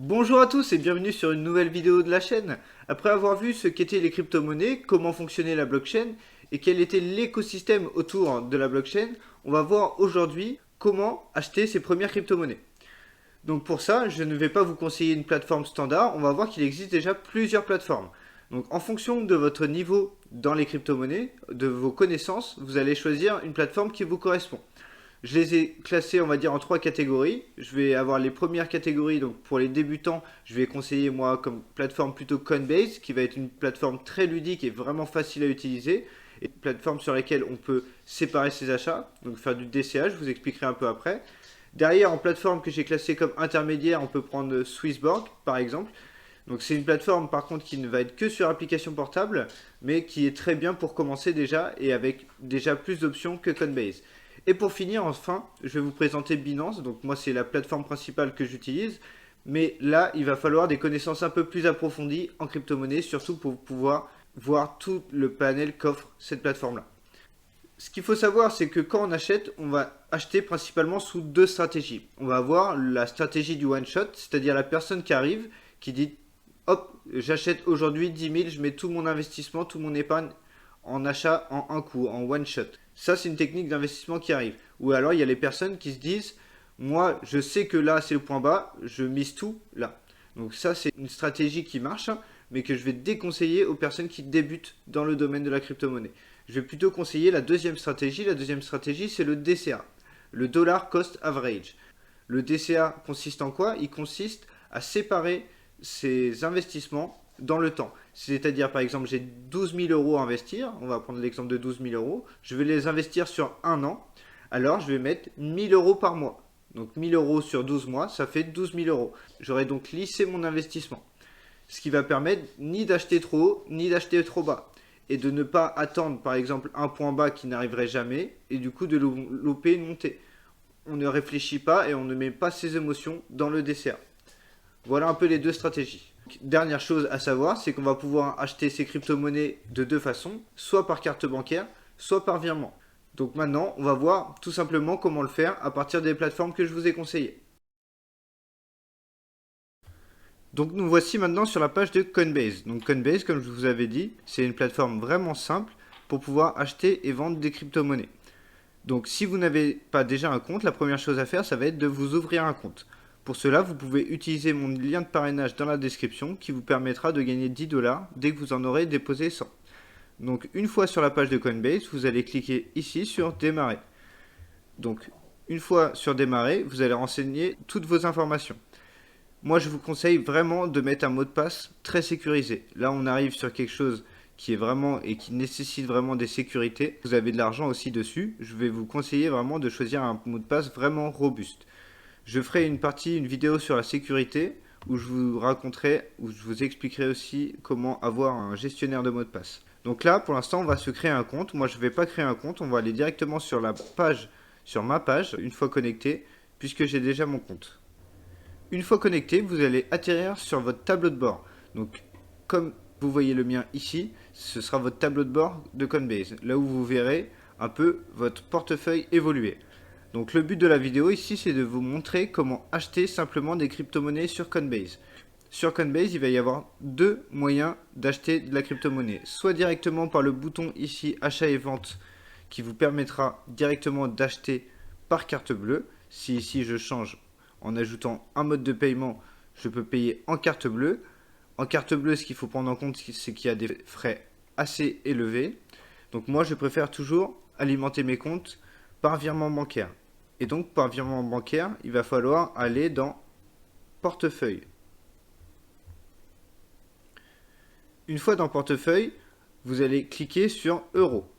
Bonjour à tous et bienvenue sur une nouvelle vidéo de la chaîne. Après avoir vu ce qu'étaient les crypto-monnaies, comment fonctionnait la blockchain et quel était l'écosystème autour de la blockchain, on va voir aujourd'hui comment acheter ses premières crypto-monnaies. Donc pour ça, je ne vais pas vous conseiller une plateforme standard, on va voir qu'il existe déjà plusieurs plateformes. Donc en fonction de votre niveau dans les crypto-monnaies, de vos connaissances, vous allez choisir une plateforme qui vous correspond. Je les ai classés, on va dire, en trois catégories. Je vais avoir les premières catégories, donc pour les débutants, je vais conseiller moi comme plateforme plutôt Coinbase, qui va être une plateforme très ludique et vraiment facile à utiliser, et une plateforme sur laquelle on peut séparer ses achats, donc faire du DCA, je vous expliquerai un peu après. Derrière, en plateforme que j'ai classée comme intermédiaire, on peut prendre Swissborg, par exemple. Donc c'est une plateforme par contre qui ne va être que sur application portable, mais qui est très bien pour commencer déjà et avec déjà plus d'options que Coinbase. Et pour finir, enfin, je vais vous présenter Binance. Donc moi c'est la plateforme principale que j'utilise, mais là il va falloir des connaissances un peu plus approfondies en crypto-monnaie, surtout pour pouvoir voir tout le panel qu'offre cette plateforme-là. Ce qu'il faut savoir, c'est que quand on achète, on va acheter principalement sous deux stratégies. On va avoir la stratégie du one shot, c'est-à-dire la personne qui arrive, qui dit hop, j'achète aujourd'hui 10 000, je mets tout mon investissement, tout mon épargne en achat en un coup, en one shot. Ça, c'est une technique d'investissement qui arrive. Ou alors, il y a les personnes qui se disent moi, je sais que là, c'est le point bas, je mise tout là. Donc, ça, c'est une stratégie qui marche, mais que je vais déconseiller aux personnes qui débutent dans le domaine de la crypto-monnaie. Je vais plutôt conseiller la deuxième stratégie. La deuxième stratégie, c'est le DCA, le Dollar Cost Average. Le DCA consiste en quoi? Il consiste à séparer ses investissements dans le temps. C'est-à-dire, par exemple, j'ai 12 000 euros à investir. On va prendre l'exemple de 12 000 euros. Je vais les investir sur un an. Alors, je vais mettre 1 000 euros par mois. Donc, 1 000 euros sur 12 mois, ça fait 12 000 euros. J'aurai donc lissé mon investissement. Ce qui va permettre ni d'acheter trop haut, ni d'acheter trop bas. Et de ne pas attendre, par exemple, un point bas qui n'arriverait jamais, et du coup de louper une montée. On ne réfléchit pas et on ne met pas ses émotions dans le dessert. Voilà un peu les deux stratégies. Dernière chose à savoir, c'est qu'on va pouvoir acheter ces crypto-monnaies de deux façons, soit par carte bancaire, soit par virement. Donc maintenant, on va voir tout simplement comment le faire à partir des plateformes que je vous ai conseillées. Donc nous voici maintenant sur la page de Coinbase. Donc Coinbase, comme je vous avais dit, c'est une plateforme vraiment simple pour pouvoir acheter et vendre des crypto-monnaies. Donc si vous n'avez pas déjà un compte, la première chose à faire, ça va être de vous ouvrir un compte. Pour cela, vous pouvez utiliser mon lien de parrainage dans la description qui vous permettra de gagner 10 $ dès que vous en aurez déposé 100. Donc une fois sur la page de Coinbase, vous allez cliquer ici sur démarrer. Donc une fois sur démarrer, vous allez renseigner toutes vos informations. Moi, je vous conseille vraiment de mettre un mot de passe très sécurisé. Là, on arrive sur quelque chose qui est vraiment et qui nécessite vraiment des sécurités. Vous avez de l'argent aussi dessus. Je vais vous conseiller vraiment de choisir un mot de passe vraiment robuste. Je ferai une vidéo sur la sécurité où je vous raconterai, où je vous expliquerai aussi comment avoir un gestionnaire de mot de passe. Donc là, pour l'instant, on va se créer un compte. Moi, je ne vais pas créer un compte. On va aller directement sur la page, sur ma page, une fois connecté, puisque j'ai déjà mon compte. Une fois connecté, vous allez atterrir sur votre tableau de bord. Donc, comme vous voyez le mien ici, ce sera votre tableau de bord de Coinbase, là où vous verrez un peu votre portefeuille évoluer. Donc, le but de la vidéo ici, c'est de vous montrer comment acheter simplement des crypto-monnaies sur Coinbase. Sur Coinbase, il va y avoir deux moyens d'acheter de la crypto-monnaie. Soit directement par le bouton ici, achat et vente, qui vous permettra directement d'acheter par carte bleue. Si ici je change en ajoutant un mode de paiement, je peux payer en carte bleue. En carte bleue, ce qu'il faut prendre en compte, c'est qu'il y a des frais assez élevés. Donc moi, je préfère toujours alimenter mes comptes par virement bancaire. Et donc, par virement bancaire, il va falloir aller dans portefeuille. Une fois dans portefeuille, vous allez cliquer sur euros.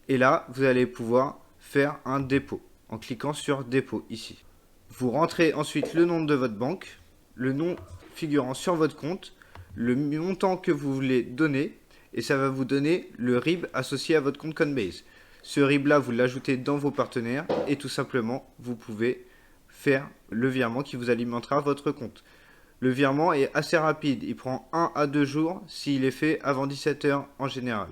Et là, vous allez pouvoir faire un dépôt en cliquant sur dépôt ici. Vous rentrez ensuite le nom de votre banque, le nom figurant sur votre compte, le montant que vous voulez donner, et ça va vous donner le RIB associé à votre compte Coinbase. Ce RIB là, vous l'ajoutez dans vos partenaires et tout simplement, vous pouvez faire le virement qui vous alimentera votre compte. Le virement est assez rapide, il prend 1 à 2 jours s'il est fait avant 17 h en général.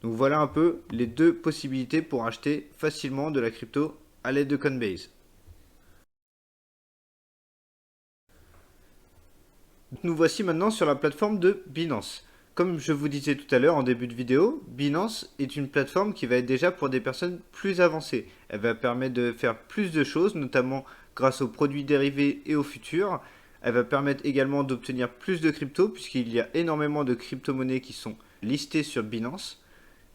Donc voilà un peu les deux possibilités pour acheter facilement de la crypto à l'aide de Coinbase. Nous voici maintenant sur la plateforme de Binance. Comme je vous disais tout à l'heure en début de vidéo, Binance est une plateforme qui va être déjà pour des personnes plus avancées. Elle va permettre de faire plus de choses, notamment grâce aux produits dérivés et aux futurs. Elle va permettre également d'obtenir plus de crypto, puisqu'il y a énormément de crypto-monnaies qui sont listées sur Binance.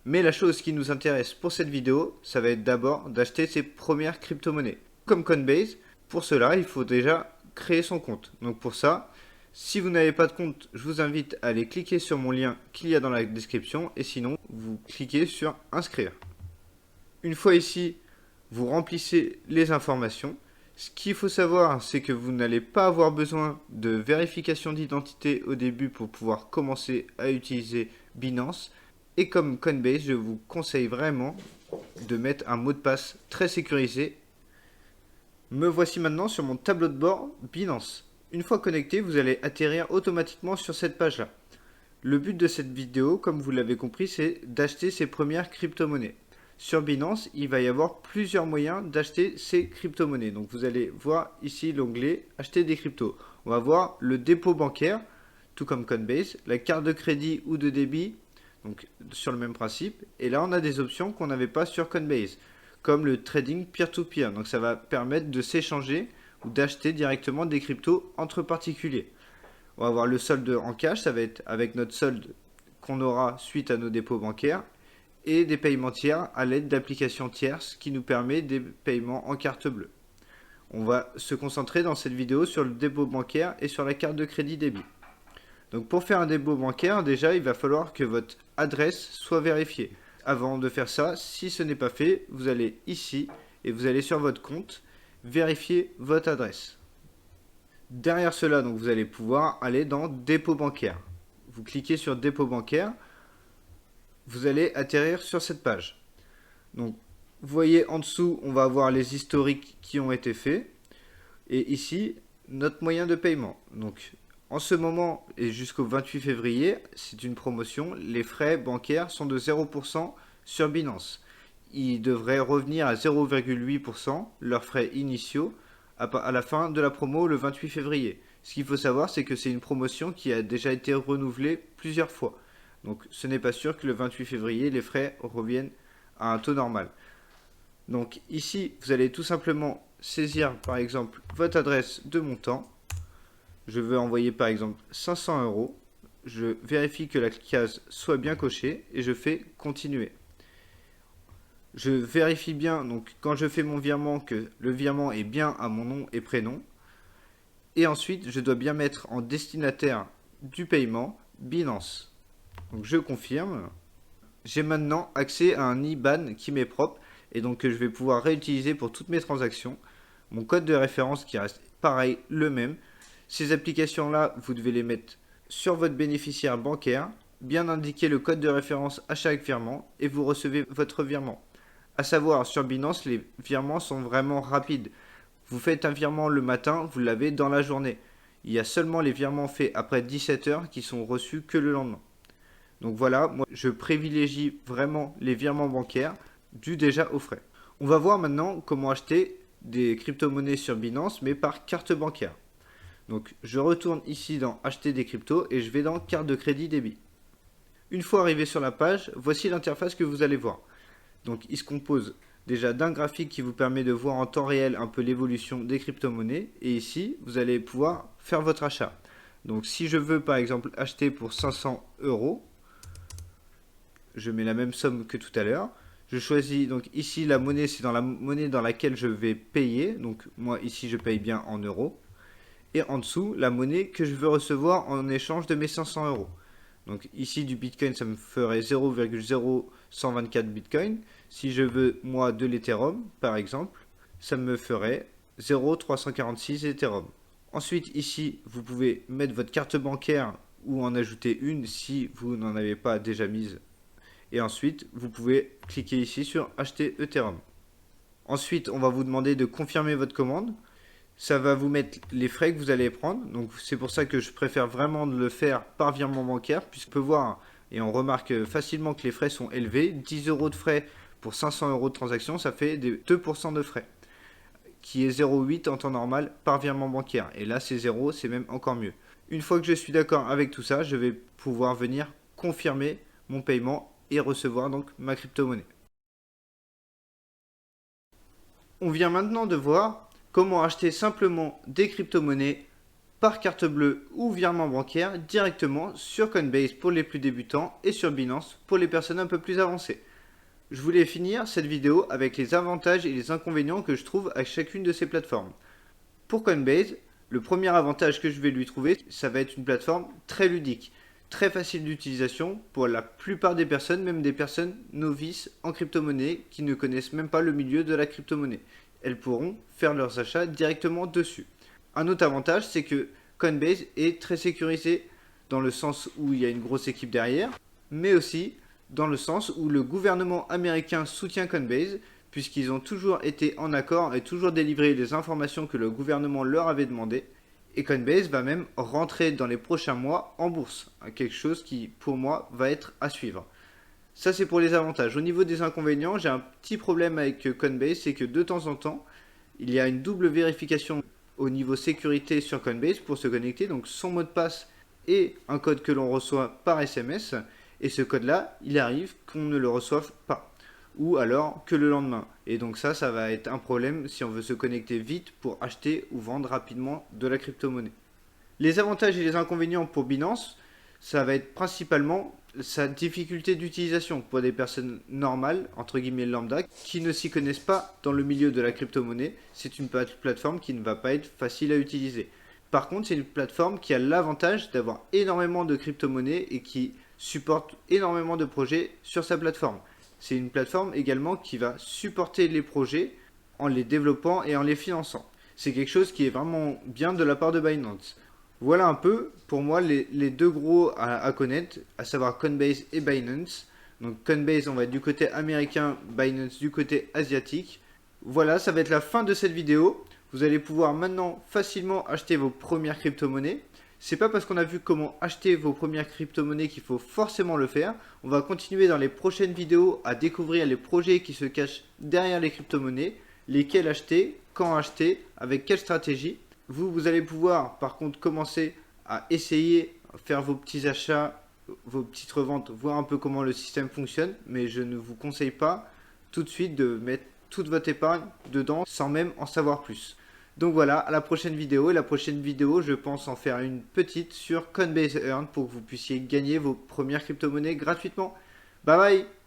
Mais la chose qui nous intéresse pour cette vidéo, ça va être d'abord d'acheter ses premières crypto-monnaies. Comme Coinbase, pour cela, il faut déjà créer son compte. Donc pour ça, si vous n'avez pas de compte, je vous invite à aller cliquer sur mon lien qu'il y a dans la description et sinon, vous cliquez sur inscrire. Une fois ici, vous remplissez les informations. Ce qu'il faut savoir, c'est que vous n'allez pas avoir besoin de vérification d'identité au début pour pouvoir commencer à utiliser Binance. Et comme Coinbase, je vous conseille vraiment de mettre un mot de passe très sécurisé. Me voici maintenant sur mon tableau de bord Binance. Une fois connecté, vous allez atterrir automatiquement sur cette page-là. Le but de cette vidéo, comme vous l'avez compris, c'est d'acheter ses premières crypto-monnaies. Sur Binance, il va y avoir plusieurs moyens d'acheter ces crypto-monnaies. Donc vous allez voir ici l'onglet Acheter des cryptos. On va voir le dépôt bancaire, tout comme Coinbase, la carte de crédit ou de débit, donc sur le même principe. Et là, on a des options qu'on n'avait pas sur Coinbase, comme le trading peer-to-peer. Donc ça va permettre de s'échanger ou d'acheter directement des cryptos entre particuliers. On va voir le solde en cash, ça va être avec notre solde qu'on aura suite à nos dépôts bancaires et des paiements tiers à l'aide d'applications tierces qui nous permet des paiements en carte bleue. On va se concentrer dans cette vidéo sur le dépôt bancaire et sur la carte de crédit débit. Donc pour faire un dépôt bancaire, déjà il va falloir que votre adresse soit vérifiée. Avant de faire ça, si ce n'est pas fait, vous allez ici et vous allez sur votre compte vérifier votre adresse. Derrière cela, donc, vous allez pouvoir aller dans dépôt bancaire. Vous cliquez sur dépôt bancaire, vous allez atterrir sur cette page. Donc, vous voyez en dessous, on va avoir les historiques qui ont été faits. Et ici, notre moyen de paiement. Donc, en ce moment et jusqu'au 28 février, c'est une promotion. Les frais bancaires sont de 0% sur Binance. Ils devraient revenir à 0,8%, leurs frais initiaux, à la fin de la promo le 28 février. Ce qu'il faut savoir, c'est que c'est une promotion qui a déjà été renouvelée plusieurs fois. Donc ce n'est pas sûr que le 28 février, les frais reviennent à un taux normal. Donc ici, vous allez tout simplement saisir par exemple votre adresse de montant. Je veux envoyer par exemple 500 €. Je vérifie que la case soit bien cochée et je fais continuer. Je vérifie bien, donc quand je fais mon virement, que le virement est bien à mon nom et prénom. Et ensuite, je dois bien mettre en destinataire du paiement Binance. Donc je confirme. J'ai maintenant accès à un IBAN qui m'est propre et donc que je vais pouvoir réutiliser pour toutes mes transactions. Mon code de référence qui reste pareil, le même. Ces applications-là, vous devez les mettre sur votre bénéficiaire bancaire, bien indiquer le code de référence à chaque virement et vous recevez votre virement. À savoir, sur Binance, les virements sont vraiment rapides. Vous faites un virement le matin, vous l'avez dans la journée. Il y a seulement les virements faits après 17 heures qui sont reçus que le lendemain. Donc voilà, moi je privilégie vraiment les virements bancaires dus déjà aux frais. On va voir maintenant comment acheter des crypto-monnaies sur Binance, mais par carte bancaire. Donc je retourne ici dans acheter des cryptos et je vais dans carte de crédit débit. Une fois arrivé sur la page, voici l'interface que vous allez voir. Donc il se compose déjà d'un graphique qui vous permet de voir en temps réel un peu l'évolution des crypto-monnaies. Et ici, vous allez pouvoir faire votre achat. Donc si je veux par exemple acheter pour 500 €, je mets la même somme que tout à l'heure. Je choisis donc ici la monnaie, c'est dans la monnaie dans laquelle je vais payer. Donc moi ici je paye bien en euros. Et en dessous, la monnaie que je veux recevoir en échange de mes 500 €. Donc ici du Bitcoin, ça me ferait 0,0124 Bitcoin. Si je veux, moi, de l'Ethereum, par exemple, ça me ferait 0,346 Ethereum. Ensuite, ici, vous pouvez mettre votre carte bancaire ou en ajouter une si vous n'en avez pas déjà mise. Et ensuite, vous pouvez cliquer ici sur Acheter Ethereum. Ensuite, on va vous demander de confirmer votre commande. Ça va vous mettre les frais que vous allez prendre. Donc c'est pour ça que je préfère vraiment de le faire par virement bancaire, puisqu'on peut voir et on remarque facilement que les frais sont élevés. 10 € de frais pour 500 € de transaction, ça fait 2% de frais. qui est 0,8 en temps normal par virement bancaire. Et là, c'est 0, c'est même encore mieux. Une fois que je suis d'accord avec tout ça, je vais pouvoir venir confirmer mon paiement et recevoir donc ma crypto-monnaie. On vient maintenant de voir comment acheter simplement des crypto-monnaies par carte bleue ou virement bancaire directement sur Coinbase pour les plus débutants et sur Binance pour les personnes un peu plus avancées. Je voulais finir cette vidéo avec les avantages et les inconvénients que je trouve à chacune de ces plateformes. Pour Coinbase, le premier avantage que je vais lui trouver, ça va être une plateforme très ludique, très facile d'utilisation pour la plupart des personnes, même des personnes novices en crypto-monnaie qui ne connaissent même pas le milieu de la crypto-monnaie. Elles pourront faire leurs achats directement dessus. Un autre avantage, c'est que Coinbase est très sécurisé dans le sens où il y a une grosse équipe derrière, mais aussi dans le sens où le gouvernement américain soutient Coinbase, puisqu'ils ont toujours été en accord et toujours délivré les informations que le gouvernement leur avait demandées. Et Coinbase va même rentrer dans les prochains mois en bourse, quelque chose qui, pour moi, va être à suivre. Ça, c'est pour les avantages. Au niveau des inconvénients, j'ai un petit problème avec Coinbase, c'est que de temps en temps, il y a une double vérification au niveau sécurité sur Coinbase pour se connecter, donc son mot de passe et un code que l'on reçoit par SMS, et ce code-là, il arrive qu'on ne le reçoive pas, ou alors que le lendemain. Et donc ça va être un problème si on veut se connecter vite pour acheter ou vendre rapidement de la crypto-monnaie. Les avantages et les inconvénients pour Binance, ça va être principalement sa difficulté d'utilisation pour des personnes normales, entre guillemets lambda, qui ne s'y connaissent pas dans le milieu de la crypto-monnaie. C'est une plateforme qui ne va pas être facile à utiliser. Par contre, c'est une plateforme qui a l'avantage d'avoir énormément de crypto-monnaies et qui supporte énormément de projets sur sa plateforme. C'est une plateforme également qui va supporter les projets en les développant et en les finançant. C'est quelque chose qui est vraiment bien de la part de Binance. Voilà un peu, pour moi, les deux gros à connaître, à savoir Coinbase et Binance. Donc Coinbase, on va être du côté américain, Binance du côté asiatique. Voilà, ça va être la fin de cette vidéo. Vous allez pouvoir maintenant facilement acheter vos premières crypto-monnaies. C'est pas parce qu'on a vu comment acheter vos premières crypto-monnaies qu'il faut forcément le faire. On va continuer dans les prochaines vidéos à découvrir les projets qui se cachent derrière les crypto-monnaies, lesquels acheter, quand acheter, avec quelle stratégie. Vous allez pouvoir par contre commencer à essayer, faire vos petits achats, vos petites reventes, voir un peu comment le système fonctionne, mais je ne vous conseille pas tout de suite de mettre toute votre épargne dedans sans même en savoir plus. Donc voilà, à la prochaine vidéo. Et la prochaine vidéo, je pense en faire une petite sur Coinbase Earn pour que vous puissiez gagner vos premières crypto-monnaies gratuitement. Bye bye!